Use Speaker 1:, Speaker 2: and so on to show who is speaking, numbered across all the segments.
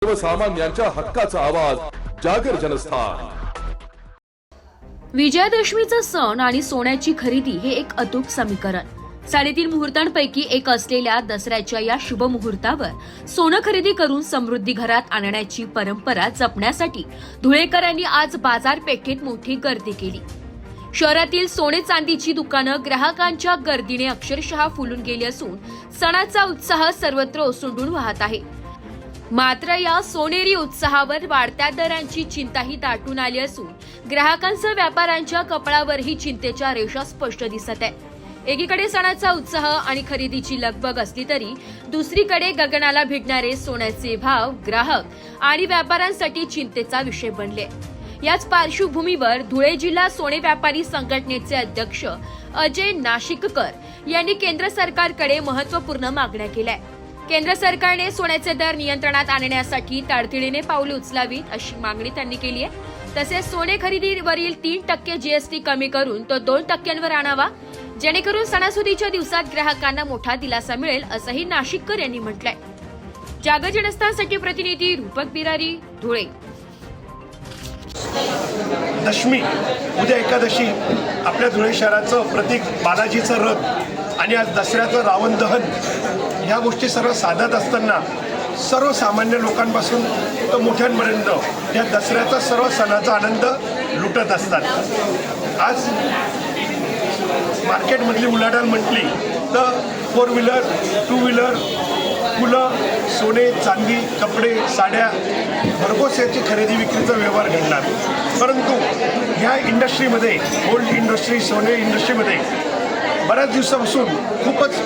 Speaker 1: सर्वसामान्यांच्या हक्काचा आवाज जागर जनस्थान।
Speaker 2: विजयादशमीचा सण आणि सोन्याची खरेदी हे एक अचूक समीकरण। 3.5 मुहूर्तांपैकी एक असलेल्या दसऱ्याच्या या शुभ मुहूर्तावर सोनं खरेदी करून समृद्धी घरात आणण्याची परंपरा जपण्यासाठी धुळेकरांनी आज बाजारपेठेत मोठी गर्दी केली। शहरातील सोने चांदीची दुकानं ग्राहकांच्या गर्दीने अक्षरशः फुलून गेली असून सणाचा उत्साह सर्वत्र ओसंडून वाहत आहे। मात्र या सोनेरी उत्साहावर वाढत्या दरांची चिंताही दाटून आली असून ग्राहकांसह व्यापाऱ्यांच्या कपाळावरही चिंतेच्या रेषा स्पष्ट दिसत आहे। एकीकडे सणाचा उत्साह आणि खरेदीची लगबग असली तरी दुसरीकडे गगनाला भिडणारे सोन्याचे भाव ग्राहक आणि व्यापाऱ्यांसाठी चिंतेचा विषय बनले। याच पार्श्वभूमीवर धुळे जिल्हा सोने व्यापारी संघटनेचे अध्यक्ष अजय नाशिककर यांनी केंद्र सरकारकडे महत्त्वपूर्ण मागण्या केल्या। केंद्र सरकारने सोन्याचे दर नियंत्रणात आणण्यासाठी तातडीने पावले उचलावीत अशी मागणी त्यांनी केली आहे। तसेच सोने खरेदीवरील 3% जीएसटी कमी करून तो 2% आणावा, जेणेकरून सणासुदीच्या दिवसात ग्राहकांना मोठा दिलासा मिळेल असंही नाशिककर यांनी म्हटलंय। जागर जनस्थानसाठी प्रतिनिधी रूपक बिरारी, धुळे।
Speaker 3: दशमी उद्या एकादशी आपल्या धुळे शहराचं प्रतीक बालाजीचं रथ आणि आज दसऱ्याचं रावण दहन ह्या गोष्टी सर्व साधत असताना सर्वसामान्य लोकांपासून तर मोठ्यांपर्यंत या दसऱ्याचा सर्व सणाचा आनंद लुटत असतात। आज मार्केटमधली उलाढाल म्हटली तर 4 व्हीलर 2 व्हीलर फुलं सोने चांदी कपडे साड्या भरघोस याची खरेदी विक्रीचा व्यवहार घडणार। परंतु ह्या इंडस्ट्रीमध्ये गोल्ड इंडस्ट्री सोने इंडस्ट्रीमध्ये बऱ्याच दिवसापासून खूपच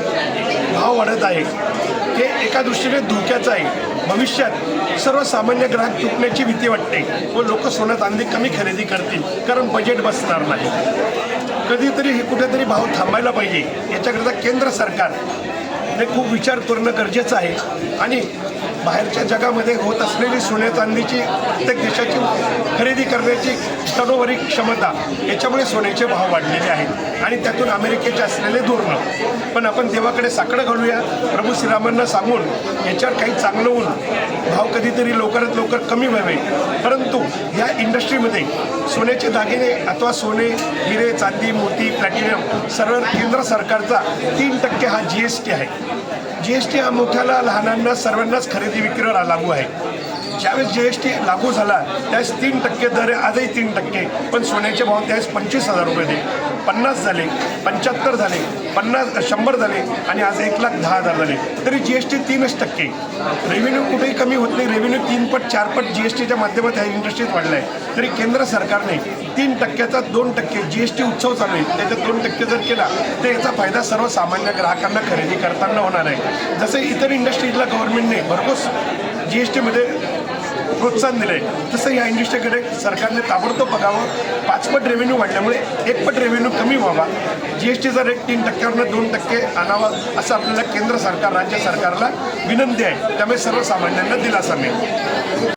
Speaker 3: भाव वाढत आहे। हे एका दृष्टीने धोक्याचं आहे। भविष्यात सर्वसामान्य ग्राहक तुटण्याची भीती वाटते व लोक सोनं चांदी कमी खरेदी करतील, कारण बजेट बसणार नाही। कधीतरी हे कुठेतरी भाव थांबायला पाहिजे, याच्याकरता केंद्र सरकारने खूप विचार करणं गरजेचं आहे। आणि बाहेरच्या जगामध्ये होत असलेली सोन्या चांदीची प्रत्येक देशाची खरेदी करण्याची टर्नओव्हर क्षमता याच्यामुळे सोन्याचे भाव वाढलेले आहेत आणि त्यातून अमेरिकेचे असलेले धोरणं। पण आपण देवाकडे साकडं घालूया, प्रभू श्रीरामांना सांगून याच्यावर काही चांगलं होऊन भाव कधीतरी लवकरात लवकर कमी व्हावे। परंतु ह्या इंडस्ट्रीमध्ये सोन्याचे दागिने अथवा सोने हिरे चांदी मोती प्लॅटिनम सर्व केंद्र सरकारचा 3% हा जीएसटी आहे। जीएसटी हा मोठ्याला लहानांना सर्वांनाच खरेदी विक्रीवर लागू आहे। ज्यावेळेस जीएसटी लागू झाला त्यावेळेस 3% दर आहे, आजही 3%। पण सोन्याचे भाव त्यावेळेस 25,000 रुपये झाले, 50 झाले, 75 झाले, 100 झाले आणि आज 1,10,000 झाले। तरी जीएसटी 3%। रेव्हेन्यू कुठेही कमी होत नाही, रेव्हेन्यू 3 पट 4 पट जीएसटीच्या माध्यमात ह्या इंडस्ट्रीत वाढला आहे। तरी केंद्र सरकारने 3%चा 2% जीएसटी उत्सव चालू आहे, त्याच्यात 2% जर केला तर याचा फायदा सर्वसामान्य ग्राहकांना खरेदी करताना होणार आहे। जसे इतर इंडस्ट्रीजला गव्हर्नमेंटने भरघोस जीएसटीमध्ये प्रोत्साहन दिलं आहे, तसं या इंडस्ट्रीकडे सरकारने ताबडतोब बघावं। 5 पट रेव्हेन्यू वाढल्यामुळे 1 पट रेव्हेन्यू कमी व्हावा, जीएसटीचा रेट 3%वरून 2% आणावा असं आपल्याला केंद्र सरकार राज्य सरकारला विनंती आहे। त्यामुळे सर्वसामान्यांना दिलासा मिळेल।